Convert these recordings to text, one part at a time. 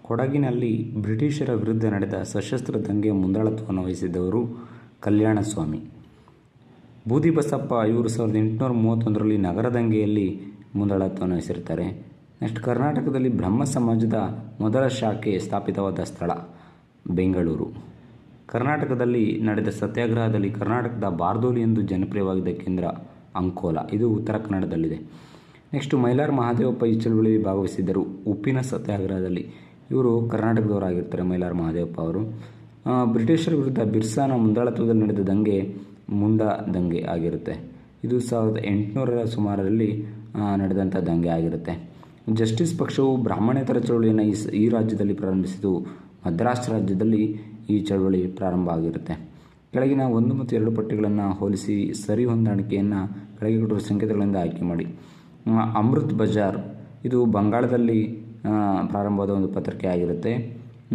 ಕೊಡಗಿನಲ್ಲಿ ಬ್ರಿಟಿಷರ ವಿರುದ್ಧ ನಡೆದ ಸಶಸ್ತ್ರ ದಂಗೆಯ ಮುಂದಾಳತ್ವವನ್ನು ವಹಿಸಿದ್ದವರು ಕಲ್ಯಾಣಸ್ವಾಮಿ. ಬೂದಿಬಸಪ್ಪ ಇವರು 1831ರಲ್ಲಿ ನಗರ ದಂಗೆಯಲ್ಲಿ ಮುಂದಾಳತ್ವವನ್ನು ವಹಿಸಿರ್ತಾರೆ. ನೆಕ್ಸ್ಟ್, ಕರ್ನಾಟಕದಲ್ಲಿ ಬ್ರಹ್ಮ ಸಮಾಜದ ಮೊದಲ ಶಾಖೆ ಸ್ಥಾಪಿತವಾದ ಸ್ಥಳ ಬೆಂಗಳೂರು. ಕರ್ನಾಟಕದಲ್ಲಿ ನಡೆದ ಸತ್ಯಾಗ್ರಹದಲ್ಲಿ ಕರ್ನಾಟಕದ ಬಾರ್ದೋಲಿ ಎಂದು ಜನಪ್ರಿಯವಾಗಿದ್ದ ಕೇಂದ್ರ ಅಂಕೋಲ, ಇದು ಉತ್ತರ ಕನ್ನಡದಲ್ಲಿದೆ. ನೆಕ್ಸ್ಟ್, ಮೈಲಾರ ಮಹದೇವಪ್ಪ ಈ ಚಳವಳಿಯಲ್ಲಿ ಭಾಗವಹಿಸಿದ್ದರು ಉಪ್ಪಿನ ಸತ್ಯಾಗ್ರಹದಲ್ಲಿ. ಇವರು ಕರ್ನಾಟಕದವರಾಗಿರ್ತಾರೆ ಮೈಲಾರ ಮಹದೇವಪ್ಪ ಅವರು. ಬ್ರಿಟಿಷರ ವಿರುದ್ಧ ಬಿರ್ಸಾನ ಮುಂದಾಳತ್ವದಲ್ಲಿ ನಡೆದ ದಂಗೆ ಮುಂಡಾ ದಂಗೆ ಆಗಿರುತ್ತೆ. ಇದು 1800ರ ಸುಮಾರಲ್ಲಿ ನಡೆದಂಥ ದಂಗೆ ಆಗಿರುತ್ತೆ. ಜಸ್ಟಿಸ್ ಪಕ್ಷವು ಬ್ರಾಹ್ಮಣೇತರ ಚಳವಳಿಯನ್ನು ಈ ರಾಜ್ಯದಲ್ಲಿ ಪ್ರಾರಂಭಿಸಿತು. ಮದ್ರಾಸ್ ರಾಜ್ಯದಲ್ಲಿ ಈ ಚಳವಳಿ ಪ್ರಾರಂಭ ಆಗಿರುತ್ತೆ. ಕೆಳಗಿನ 1 ಮತ್ತು 2 ಪಟ್ಟಿಗಳನ್ನು ಹೋಲಿಸಿ ಸರಿ ಹೊಂದಾಣಿಕೆಯನ್ನು ಕೆಳಗೆ ಕೊಟ್ಟಿರುವ ಸಂಕೇತಗಳಿಂದ ಆಯ್ಕೆ ಮಾಡಿ. ಅಮೃತ್ ಬಜಾರ್ ಇದು ಬಂಗಾಳದಲ್ಲಿ ಪ್ರಾರಂಭವಾದ ಒಂದು ಪತ್ರಿಕೆ ಆಗಿರುತ್ತೆ.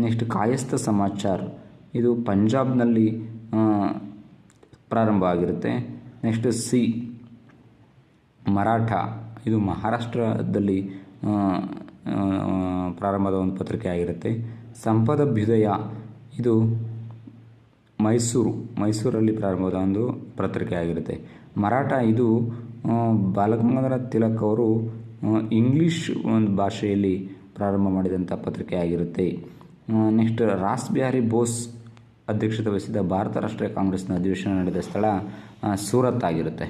ನೆಕ್ಸ್ಟ್, ಕಾಯಸ್ಥ ಸಮಾಚಾರ್ ಇದು ಪಂಜಾಬ್ನಲ್ಲಿ ಪ್ರಾರಂಭ ಆಗಿರುತ್ತೆ. ನೆಕ್ಸ್ಟ್, ಸಿ ಮರಾಠ ಇದು ಮಹಾರಾಷ್ಟ್ರದಲ್ಲಿ ಪ್ರಾರಂಭವಾದ ಒಂದು ಪತ್ರಿಕೆ ಆಗಿರುತ್ತೆ. ಸಂಪದಭ್ಯುದಯ ಇದು ಮೈಸೂರಲ್ಲಿ ಪ್ರಾರಂಭವಾದ ಒಂದು ಪತ್ರಿಕೆ ಆಗಿರುತ್ತೆ. ಮರಾಠ ಇದು ಬಾಲಗಂಗಾಧರ ತಿಲಕ್ ಅವರು ಇಂಗ್ಲೀಷ್ ಒಂದು ಭಾಷೆಯಲ್ಲಿ ಪ್ರಾರಂಭ ಮಾಡಿದಂಥ ಪತ್ರಿಕೆ ಆಗಿರುತ್ತೆ. ನೆಕ್ಸ್ಟ್, ರಾಸ್ ಬಿಹಾರಿ ಬೋಸ್ ಅಧ್ಯಕ್ಷತೆ ವಹಿಸಿದ ಭಾರತ ರಾಷ್ಟ್ರೀಯ ಕಾಂಗ್ರೆಸ್ನ ಅಧಿವೇಶನ ನಡೆದ ಸ್ಥಳ ಸೂರತ್ ಆಗಿರುತ್ತೆ.